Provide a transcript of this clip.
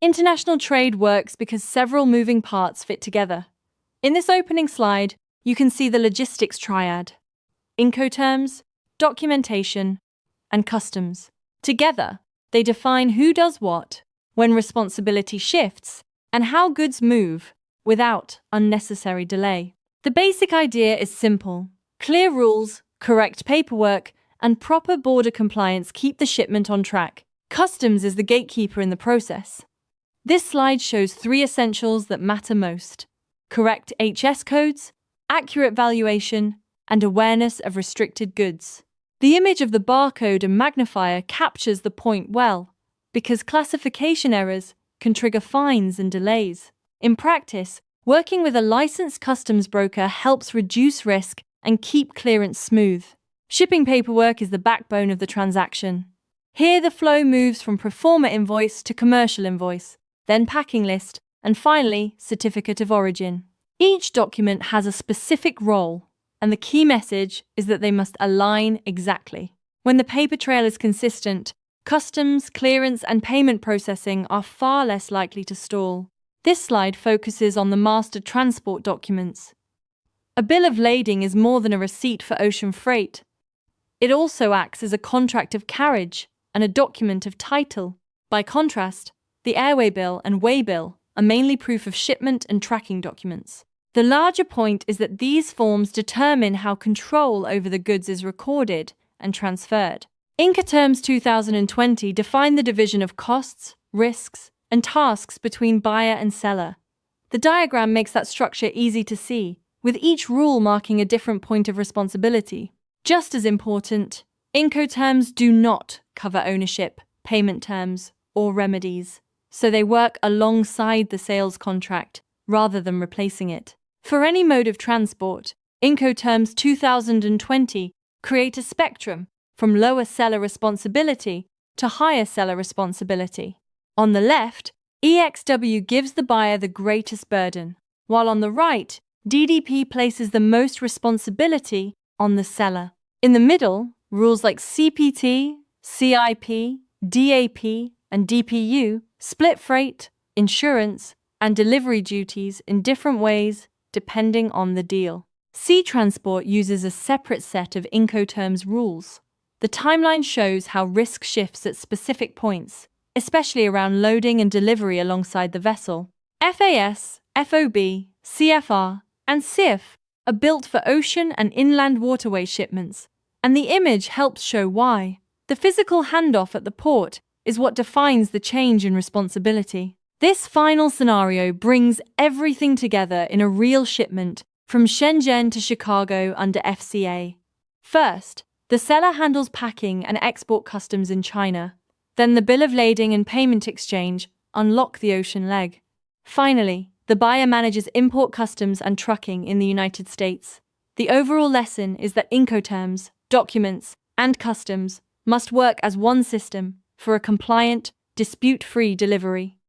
International trade works because several moving parts fit together. In this opening slide, you can see the logistics triad: Incoterms, documentation, and customs. Together, they define who does what, when responsibility shifts, and how goods move without unnecessary delay. The basic idea is simple. Clear rules, correct paperwork, and proper border compliance keep the shipment on track. Customs is the gatekeeper in the process. This slide shows 3 essentials that matter most: correct HS codes, accurate valuation, and awareness of restricted goods. The image of the barcode and magnifier captures the point well, because classification errors can trigger fines and delays. In practice, working with a licensed customs broker helps reduce risk and keep clearance smooth. Shipping paperwork is the backbone of the transaction. Here the flow moves from pro forma invoice to commercial invoice, then packing list, and finally, certificate of origin. Each document has a specific role, and the key message is that they must align exactly. When the paper trail is consistent, customs, clearance, and payment processing are far less likely to stall. This slide focuses on the master transport documents. A bill of lading is more than a receipt for ocean freight. It also acts as a contract of carriage and a document of title. By contrast, the airway bill and way bill are mainly proof of shipment and tracking documents. The larger point is that these forms determine how control over the goods is recorded and transferred. Incoterms 2020 define the division of costs, risks, and tasks between buyer and seller. The diagram makes that structure easy to see, with each rule marking a different point of responsibility. Just as important, Incoterms do not cover ownership, payment terms, or remedies, so they work alongside the sales contract rather than replacing it. For any mode of transport, Incoterms 2020 create a spectrum from lower seller responsibility to higher seller responsibility. On the left, EXW gives the buyer the greatest burden, while on the right, DDP places the most responsibility on the seller. In the middle, rules like CPT, CIP, DAP, and DPU split freight, insurance, and delivery duties in different ways depending on the deal. Sea Transport uses a separate set of Incoterms rules. The timeline shows how risk shifts at specific points, especially around loading and delivery alongside the vessel. FAS, FOB, CFR, and CIF are built for ocean and inland waterway shipments, and the image helps show why. The physical handoff at the port is what defines the change in responsibility. This final scenario brings everything together in a real shipment from Shenzhen to Chicago under FCA. First, the seller handles packing and export customs in China. Then the bill of lading and payment exchange unlock the ocean leg. Finally, the buyer manages import customs and trucking in the United States. The overall lesson is that Incoterms, documents, and customs must work as one system for a compliant, dispute-free delivery.